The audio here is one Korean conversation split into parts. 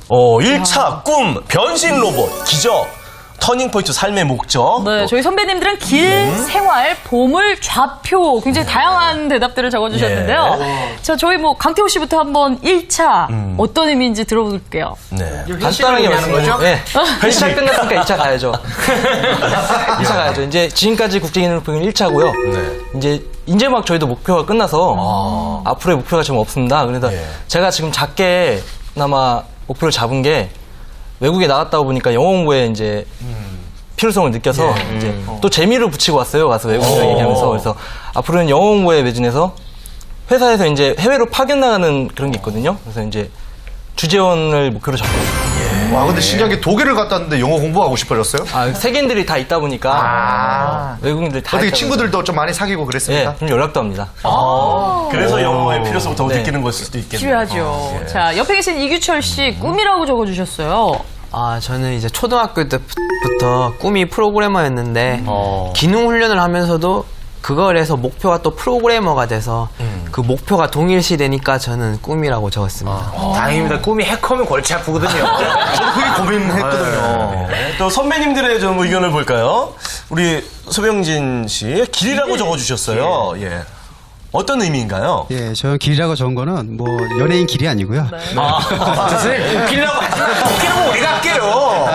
1차 꿈, 변신 로봇, 기적, 터닝포인트 삶의 목적. 네, 저희 선배님들은 길, 생활, 보물, 좌표 굉장히 다양한 대답들을 적어주셨는데요. 자, 저희 뭐 강태호 씨부터 한번 1차 어떤 의미인지 들어볼게요. 네. 간단하게 하는 거죠? 네. 1차 끝났으니까 2차 가야죠. 2차 가야죠. 이제 지금까지 국제기능표기는 1차고요. 이제 막 저희도 목표가 끝나서 앞으로의 목표가 지금 없습니다. 그래서 제가 지금 작게나마 목표를 잡은 게 외국에 나갔다 보니까 영어 공부에 이제 필요성을 느껴서 이제 또 재미를 붙이고 왔어요. 가서 외국인들 얘기하면서. 그래서 앞으로는 영어 공부에 매진해서 회사에서 이제 해외로 파견 나가는 그런 게 있거든요. 그래서 이제 주재원을 목표로 잡고 있습니다. 와, 근데 신기한 게 독일을 갔다 왔는데 영어 공부하고 싶어졌어요? 세계인들이 다 있다 보니까 외국인들이 다 어떻게 있다 친구들도 좀 많이 사귀고 그랬습니까? 네, 좀 연락도 합니다. 그래서 영어의 필요성을 더 느끼는 걸 수도 있겠네요. 필요하죠. 자, 옆에 계신 이규철 씨 꿈이라고 적어주셨어요. 저는 이제 초등학교 때부터 꿈이 프로그래머였는데 기능 훈련을 하면서도 그걸 해서 목표가 또 프로그래머가 돼서 그 목표가 동일시되니까 저는 꿈이라고 적었습니다. 다행입니다. 꿈이 해커면 골치 아프거든요. 저도 그게 고민했거든요. 또 선배님들의 좀 의견을 볼까요? 우리 소병진 씨, 길이라고 적어주셨어요. 예. 어떤 의미인가요? 예, 저는 길이라고 적은 거는 뭐 연예인 길이 아니고요. 선생님, 웃기려고 웃기려고 우리가 할게요.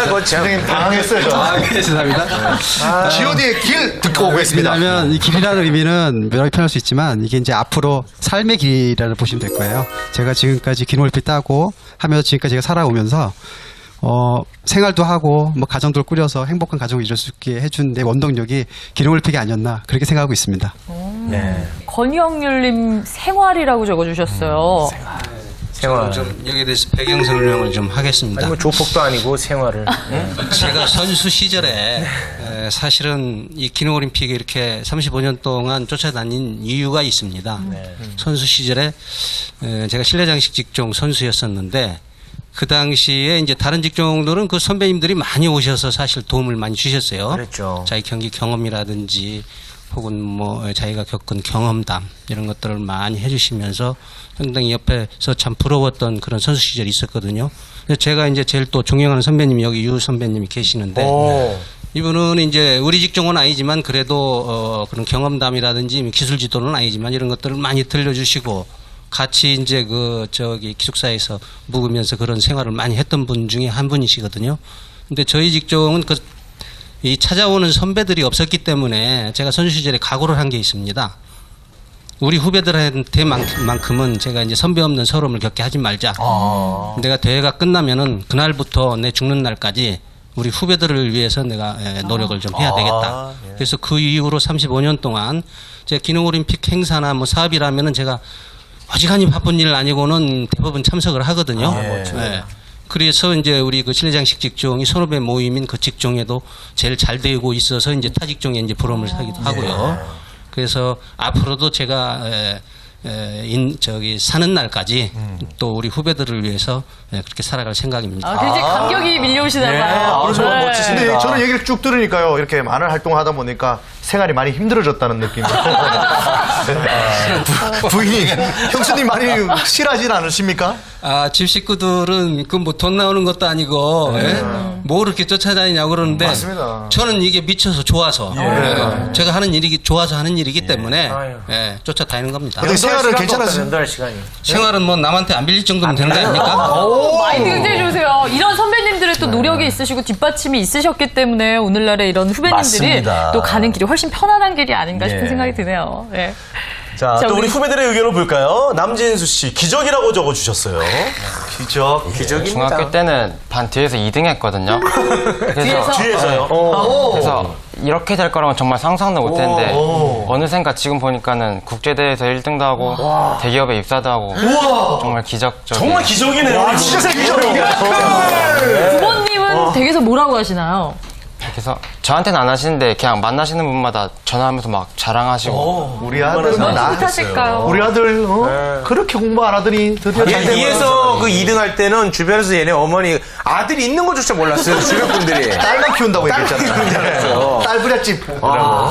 그거 참. 선생님 당황했어요, 저. 죄송합니다. G.O.D의 길 듣고 오겠습니다. 왜냐하면 이 길이라는 의미는 여러 개 표현할 수 있지만 이게 이제 앞으로 삶의 길이라고 보시면 될 거예요. 제가 지금까지 기능올림픽 따고 하면서 지금까지 제가 살아오면서 생활도 하고 뭐 가정도 꾸려서 행복한 가정을 이룰 수 있게 해준 내 원동력이 기능올림픽이 아니었나 그렇게 생각하고 있습니다. 권영률님 생활이라고 적어주셨어요. 생활. 좀 여기에 대해서 배경 설명을 좀 하겠습니다. 아니, 뭐 조폭도 아니고 생활을. 제가 선수 시절에 사실은 이 기능올림픽에 이렇게 35년 동안 쫓아다닌 이유가 있습니다. 선수 시절에 제가 실내장식 직종 선수였었는데 그 당시에 이제 다른 직종들은 그 선배님들이 많이 오셔서 사실 도움을 많이 주셨어요. 그랬죠. 자기 경기 경험이라든지 혹은 뭐 자기가 겪은 경험담 이런 것들을 많이 해주시면서 상당히 옆에서 참 부러웠던 그런 선수 시절이 있었거든요. 그래서 제가 이제 제일 또 존경하는 선배님이 여기 유 선배님이 계시는데 이분은 이제 우리 직종은 아니지만 그래도 그런 경험담이라든지 기술 지도는 아니지만 이런 것들을 많이 들려주시고 같이 이제 기숙사에서 묵으면서 그런 생활을 많이 했던 분 중에 한 분이시거든요. 근데 저희 직종은 이 찾아오는 선배들이 없었기 때문에 제가 선수 시절에 각오를 한 게 있습니다. 우리 후배들한테만큼은 제가 이제 선배 없는 서러움을 겪게 하지 말자. 내가 대회가 끝나면은 그날부터 내 죽는 날까지 우리 후배들을 위해서 내가 노력을 좀 해야 되겠다. 그래서 그 이후로 35년 동안 제가 기능올림픽 행사나 뭐 사업이라면은 제가 어지간히 바쁜 일 아니고는 대부분 참석을 하거든요. 네. 그래서 이제 우리 그 실내장식 직종이 선후배 모임인 그 직종에도 제일 잘 되고 있어서 이제 타 직종에 이제 부러움을 사기도 하고요. 그래서 앞으로도 제가 사는 날까지 또 우리 후배들을 위해서 그렇게 살아갈 생각입니다. 굉장히 감격이 밀려오시나 봐요. 근데 저는 얘기를 쭉 들으니까요. 이렇게 많은 활동을 하다 보니까 생활이 많이 힘들어졌다는 느낌. 부인이 형수님 많이 싫어하진 않으십니까? 집 식구들은 그 뭐 돈 나오는 것도 아니고 뭐 이렇게 쫓아다니냐고 그러는데 맞습니다. 저는 이게 미쳐서 좋아서 제가 하는 일이 좋아서 하는 일이기 때문에 쫓아다니는 겁니다. 근데 생활은 괜찮았어요? 면도할 시간이. 생활은 뭐 남한테 안 빌릴 정도면 되는 거 아닙니까? 마인드 굉장히 좋으세요. 이런 선배님들의 또 노력이 있으시고 뒷받침이 있으셨기 때문에 오늘날의 이런 후배님들이 맞습니다. 또 가는 길이 훨씬 편안한 길이 아닌가 싶은 생각이 드네요. 네. 자, 또 우리 후배들의 의견을 볼까요? 남진수 씨, 기적이라고 적어주셨어요. 기적. 기적입니다. 중학교 때는 반 뒤에서 2등 했거든요. 그래서 뒤에서요? 그래서 이렇게 될 거라고 정말 상상도 못 했는데 어느샌가 지금 보니까는 국제대회에서 1등도 하고 대기업에 입사도 하고 정말 기적적인. 정말 기적이네요. 진짜 기적이야. 부모님은 댁에서 뭐라고 하시나요? 그래서 저한테는 안 하시는데 그냥 만나시는 분마다 전화하면서 막 자랑하시고 우리 아들은 얼마나 뿌듯하실까요? 우리 아들 그렇게 공부 안 하더니 드디어 잘 되고. 위에서 그 2등 할 때는 주변에서 얘네 어머니 아들이 있는 것조차 몰랐어요. 주변 분들이. 딸만 키운다고 얘기했잖아요. 딸 부잣집이라고.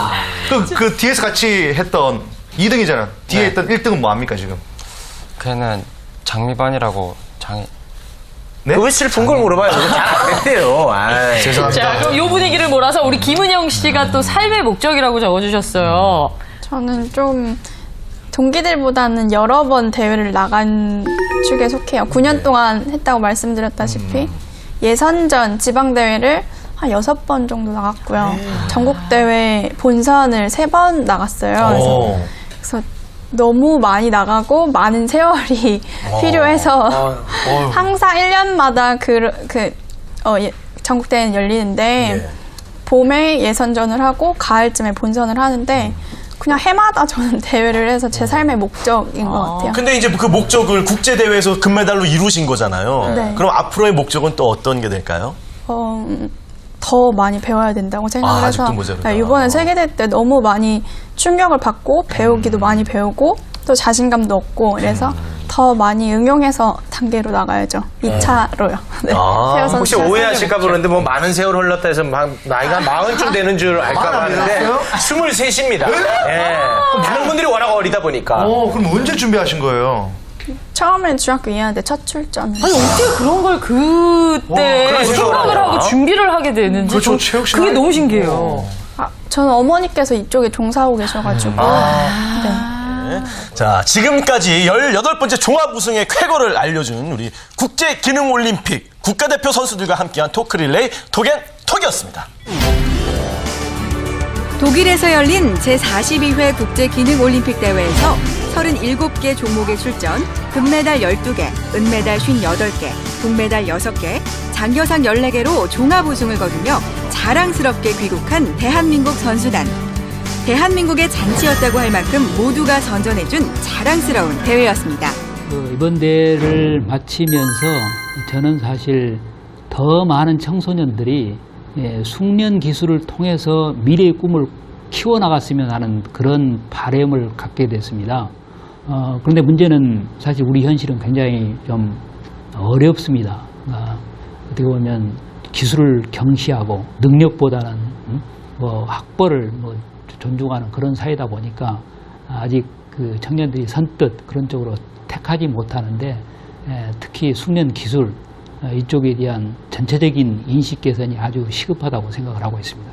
그 뒤에서 같이 했던 2등이잖아. 뒤에 했던 1등은 뭐 합니까 지금? 걔는 장미반이라고 왜 슬픈 걸 물어봐요? 그거 잘안 됐대요. 아이. 자, 그럼 요 분위기를 몰아서 우리 김은영 씨가 또 삶의 목적이라고 적어주셨어요. 저는 좀 동기들보다는 여러 번 대회를 나간 축에 속해요. 9년 동안 했다고 말씀드렸다시피 예선전 지방대회를 한 6번 정도 나갔고요. 전국대회 본선을 3번 나갔어요. 그래서 너무 많이 나가고 많은 세월이 필요해서 항상 1년마다 전국대회는 열리는데 봄에 예선전을 하고 가을쯤에 본선을 하는데 그냥 해마다 저는 대회를 해서 제 삶의 목적인 것 같아요. 근데 이제 그 목적을 국제대회에서 금메달로 이루신 거잖아요. 네. 그럼 앞으로의 목적은 또 어떤 게 될까요? 더 많이 배워야 된다고 생각을 해서 아직도 모자르다. 이번에 세계대회 때 너무 많이 충격을 받고 배우기도 많이 배우고 또 자신감도 얻고 그래서 더 많이 응용해서 단계로 나가야죠. 2차로요. 네. 세워서 혹시 오해하실까 그러는데 뭐 많은 세월 흘렀다 해서 나이가 40쯤 되는 줄 알까 봤는데 23입니다. 예. 많은 분들이 워낙 어리다 보니까. 그럼 언제 준비하신 거예요? 처음엔 중학교 2학년 때 첫 출전. 아니, 어떻게 그런 걸 그때 생각을 하고 준비를 하게 되는지. 그렇죠. 체육 시간 그게 너무 신기해요. 저는 어머니께서 이쪽에 종사하고 계셔가지고. 네. 자, 지금까지 18번째 종합 우승의 쾌거를 알려준 우리 국제기능올림픽 국가대표 선수들과 함께한 토크릴레이 톡앤톡이었습니다. 독일에서 열린 제42회 국제기능올림픽 대회에서 37개 종목에 출전, 금메달 12개, 은메달 58개, 동메달 6개, 장려상 14개로 종합 우승을 거두며 자랑스럽게 귀국한 대한민국 선수단. 대한민국의 잔치였다고 할 만큼 모두가 선전해준 자랑스러운 대회였습니다. 이번 대회를 마치면서 저는 사실 더 많은 청소년들이 숙련 기술을 통해서 미래의 꿈을 키워나갔으면 하는 그런 바람을 갖게 됐습니다. 그런데 문제는 사실 우리 현실은 굉장히 좀 어렵습니다. 어떻게 보면 기술을 경시하고 능력보다는 학벌을 존중하는 그런 사회다 보니까 아직 그 청년들이 선뜻 그런 쪽으로 택하지 못하는데 특히 숙련 기술 이쪽에 대한 전체적인 인식 개선이 아주 시급하다고 생각을 하고 있습니다.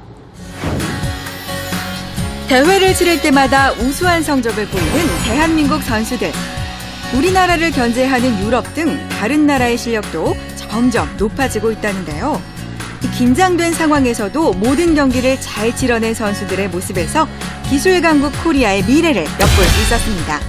대회를 치를 때마다 우수한 성적을 보이는 대한민국 선수들. 우리나라를 견제하는 유럽 등 다른 나라의 실력도 점점 높아지고 있다는데요. 긴장된 상황에서도 모든 경기를 잘 치러낸 선수들의 모습에서 기술 강국 코리아의 미래를 엿볼 수 있었습니다.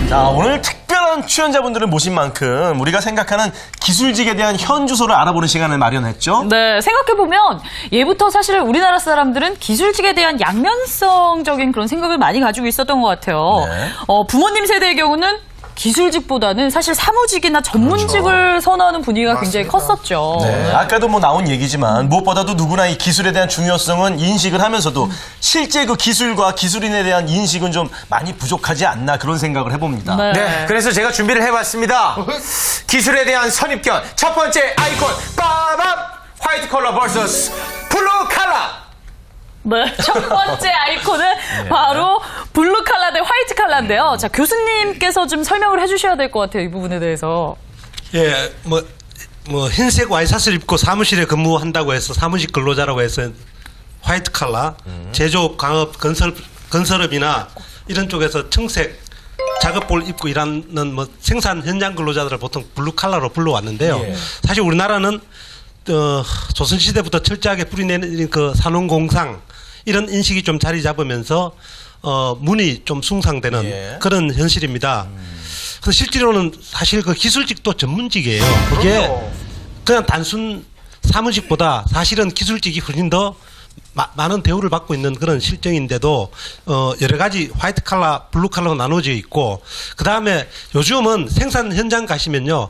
자, 오늘 특별한 출연자분들을 모신 만큼 우리가 생각하는 기술직에 대한 현주소를 알아보는 시간을 마련했죠. 네, 생각해보면 예부터 사실 우리나라 사람들은 기술직에 대한 양면성적인 그런 생각을 많이 가지고 있었던 것 같아요. 네. 부모님 세대의 경우는 기술직보다는 사실 사무직이나 전문직을 선호하는 분위기가 굉장히 컸었죠. 네, 아까도 나온 얘기지만 무엇보다도 누구나 이 기술에 대한 중요성은 인식을 하면서도 실제 그 기술과 기술인에 대한 인식은 좀 많이 부족하지 않나 그런 생각을 해봅니다. 네, 그래서 제가 준비를 해봤습니다. 기술에 대한 선입견 첫 번째 아이콘 빠밤 화이트 컬러 vs 블루 칼라. 네, 첫 번째 아이콘은 바로 블루 칼라 대 화이트 칼라인데요. 자, 교수님께서 좀 설명을 해주셔야 될 것 같아요, 이 부분에 대해서. 예, 흰색 와이셔츠를 입고 사무실에 근무한다고 해서 사무직 근로자라고 해서 화이트 칼라, 제조업, 강업, 건설업이나 이런 쪽에서 청색 작업복을 입고 일하는 생산 현장 근로자들을 보통 블루 칼라로 불러왔는데요. 예. 사실 우리나라는 조선시대부터 철저하게 뿌리내린 그 산업공상 이런 인식이 좀 자리 잡으면서 문이 좀 숭상되는 그런 현실입니다. 그래서 실제로는 사실 그 기술직도 전문직이에요. 이게 그냥 단순 사무직보다 사실은 기술직이 훨씬 더 많은 대우를 받고 있는 그런 실정인데도 여러 가지 화이트 칼라, 블루 칼라로 나눠져 있고 그 다음에 요즘은 생산 현장 가시면요.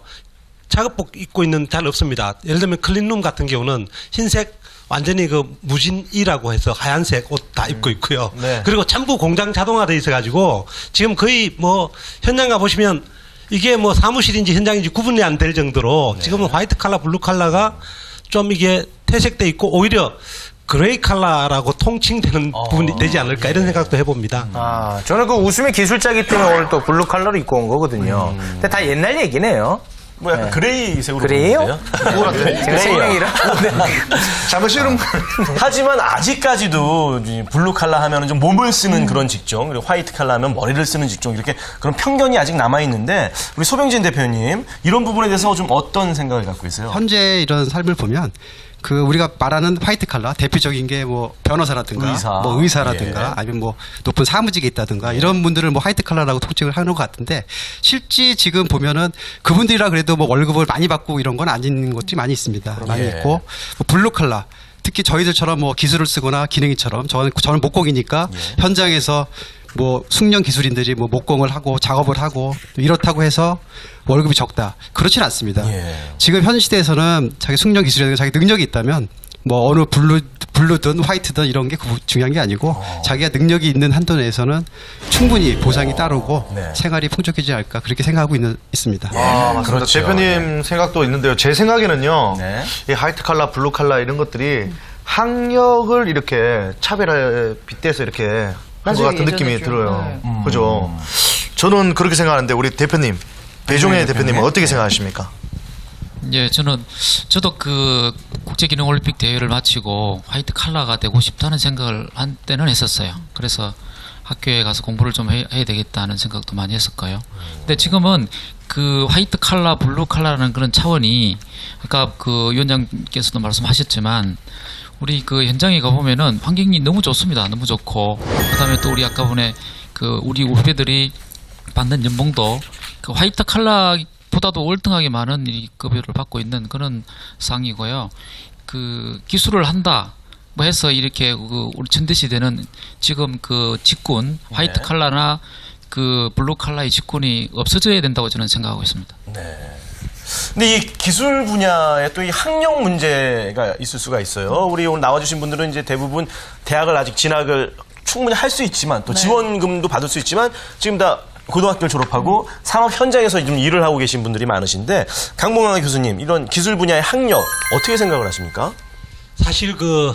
작업복 입고 있는 잘 없습니다. 예를 들면 클린룸 같은 경우는 흰색 완전히 그 무진이라고 해서 하얀색 옷 다 입고 있고요. 네. 그리고 전부 공장 자동화돼 있어가지고 지금 거의 현장 가보시면 이게 사무실인지 현장인지 구분이 안 될 정도로 지금은 화이트 칼라, 블루 칼라가 좀 이게 퇴색돼 있고 오히려 그레이 칼라라고 통칭되는 부분이 되지 않을까 이런 생각도 해봅니다. 저는 그 웃음의 기술자이기 때문에 오늘 또 블루 칼라로 입고 온 거거든요. 근데 다 옛날 얘기네요. 뭐 약간 그레이색으로 그레이요? 보이는데요. 뭐라대? 제가 생명이라. 잘못 씌우는 거. 하지만 아직까지도 이 블루 칼라 하면은 좀 몸을 쓰는 그런 직종, 그리고 화이트 칼라 하면 머리를 쓰는 직종, 이렇게 그런 편견이 아직 남아 있는데 우리 소병진 대표님 이런 부분에 대해서 좀 어떤 생각을 갖고 있어요? 현재 이런 삶을 보면 그 우리가 말하는 화이트 칼라 대표적인 게 뭐 변호사라든가 의사라든가 예. 아니면 뭐 높은 사무직에 있다든가 이런 분들을 뭐 화이트 칼라라고 통칭을 하는 것 같은데 실제 지금 보면은 그분들이라 그래도 뭐 월급을 많이 받고 이런 건 아닌 것들이 많이 있습니다. 많이 있고 뭐 블루 칼라 특히 저희들처럼 뭐 기술을 쓰거나 기능이처럼 저는 목공이니까 현장에서 뭐 숙련 기술인들이 뭐 목공을 하고 작업을 하고 이렇다고 해서 월급이 적다. 그렇진 않습니다. 지금 현 시대에서는 자기 숙련 기술이나 자기 능력이 있다면 뭐 어느 블루든 화이트든 이런 게 중요한 게 아니고 자기가 능력이 있는 한도 내에서는 충분히 보상이 따르고 생활이 풍족해지지 않을까 그렇게 생각하고 있습니다. 맞습니다. 그렇죠. 대표님 생각도 있는데요. 제 생각에는요. 이 화이트 칼라, 블루 칼라 이런 것들이 학력을 이렇게 차별에 빗대서 이렇게 한 것 같은 느낌이 들어요. 그죠? 저는 그렇게 생각하는데 우리 대표님, 배종혜 대표님은 어떻게 생각하십니까? 예, 저도 그 국제기능올림픽 대회를 마치고 화이트 칼라가 되고 싶다는 생각을 한때는 했었어요. 그래서 학교에 가서 공부를 좀 해야 되겠다는 생각도 많이 했었고요. 근데 지금은 그 화이트 칼라, 블루 칼라라는 그런 차원이, 그러니까 그 위원장께서도 말씀하셨지만 우리 그 현장에 가보면은 환경이 너무 좋습니다. 너무 좋고, 그 다음에 또 우리 아까 전에 그 우리 후배들이 받는 연봉도 그 화이트 칼라보다도 월등하게 많은 이 급여를 받고 있는 그런 상이고요. 그 기술을 한다 뭐 해서 이렇게 그 우리 천대시대는 지금 그 직군 화이트 칼라나 그 블루 칼라의 직군이 없어져야 된다고 저는 생각하고 있습니다. 근데 이 기술 분야에 또 이 학력 문제가 있을 수가 있어요. 우리 오늘 나와주신 분들은 이제 대부분 대학을 아직 진학을 충분히 할 수 있지만 또 지원금도 받을 수 있지만 지금 다 고등학교를 졸업하고 산업 현장에서 좀 일을 하고 계신 분들이 많으신데 강봉광 교수님 이런 기술 분야의 학력 어떻게 생각을 하십니까? 사실 그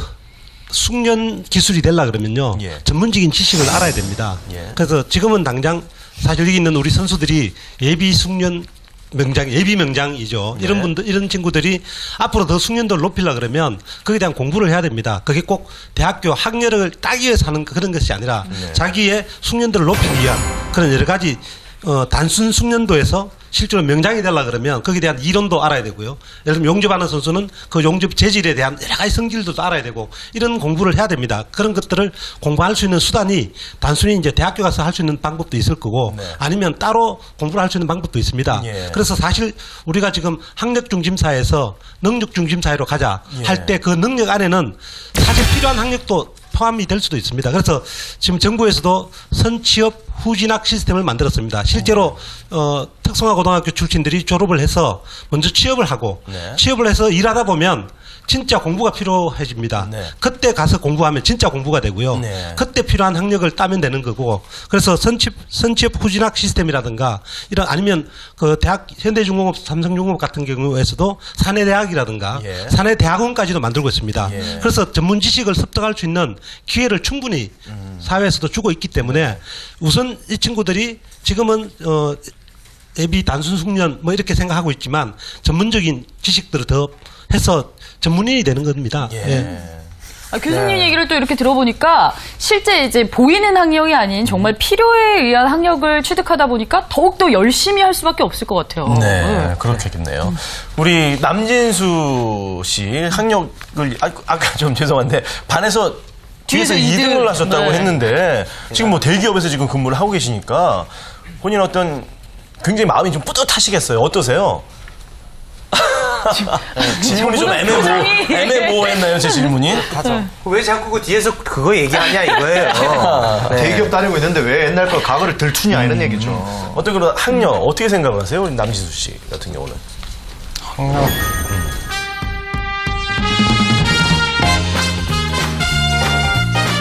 숙련 기술이 되려 그러면요 전문적인 지식을 알아야 됩니다. 그래서 지금은 당장 사실 여기 있는 우리 선수들이 예비 숙련 예비 명장이죠. 이런 분들, 이런 친구들이 앞으로 더 숙련도를 높이려 그러면 거기에 대한 공부를 해야 됩니다. 그게 꼭 대학교 학력을 따기 위해서 하는 그런 것이 아니라 자기의 숙련도를 높이기 위한 그런 여러 가지 단순 숙련도에서 실제로 명장이 되려 그러면 거기에 대한 이론도 알아야 되고요. 예를 들면 용접하는 선수는 그 용접 재질에 대한 여러 가지 성질도 알아야 되고 이런 공부를 해야 됩니다. 그런 것들을 공부할 수 있는 수단이 단순히 이제 대학교 가서 할 수 있는 방법도 있을 거고 아니면 따로 공부를 할 수 있는 방법도 있습니다. 그래서 사실 우리가 지금 학력 중심 사회에서 능력 중심 사회로 가자 할 때 그 능력 안에는 사실 필요한 학력도 포함이 될 수도 있습니다. 그래서 지금 정부에서도 선취업 후진학 시스템을 만들었습니다. 실제로 특성화 고등학교 출신들이 졸업을 해서 먼저 취업을 하고 취업을 해서 일하다 보면 진짜 공부가 필요해집니다. 그때 가서 공부하면 진짜 공부가 되고요. 그때 필요한 학력을 따면 되는 거고 그래서 선취업 후진학 시스템이라든가 이런 아니면 그 대학 현대중공업 삼성중공업 같은 경우에서도 사내대학이라든가 사내대학원까지도 만들고 있습니다. 그래서 전문 지식을 습득할 수 있는 기회를 충분히 사회에서도 주고 있기 때문에 우선 이 친구들이 지금은 예비 단순 숙련 뭐 이렇게 생각하고 있지만 전문적인 지식들을 더 해서 전문인이 되는 겁니다. 교수님 얘기를 또 이렇게 들어보니까 실제 이제 보이는 학력이 아닌 정말 필요에 의한 학력을 취득하다 보니까 더욱더 열심히 할 수밖에 없을 것 같아요. 네, 그렇겠네요. 우리 남진수 씨 학력을 아까 좀 죄송한데 반에서 뒤에서 2등을 하셨다고 했는데 지금 뭐 대기업에서 지금 근무를 하고 계시니까 본인 어떤 굉장히 마음이 좀 뿌듯하시겠어요. 어떠세요? 질문이 좀 애매모호했나요, 제 질문이? 왜 자꾸 그 뒤에서 그거 얘기하냐 이거예요. 대기업 다니고 있는데 왜 옛날 거 과거를 들추냐 이런 얘기죠. 어떤 그런 학력 어떻게 생각을 하세요, 우리 남지수 씨 같은 경우는? 학력.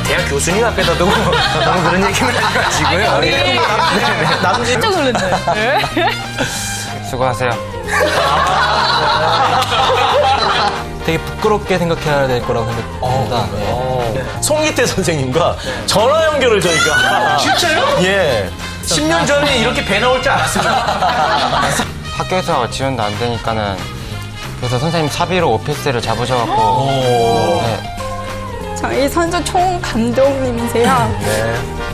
대학 교수님 앞에다 두고 너무 그런 얘기를 하지 마시고요. 깜짝 놀랐네. 수고하세요. 되게 부끄럽게 생각해야 될 거라고 생각합니다. 송기태 선생님과 전화 연결을 저희가 진짜요? 예. 10년 전에 이렇게 배 나올 줄 알았습니다. 학교에서 지원도 안 되니까는 그래서 선생님 사비로 오피스를 잡으셔갖고 네. 저희 선수 총 감독님이세요. 네.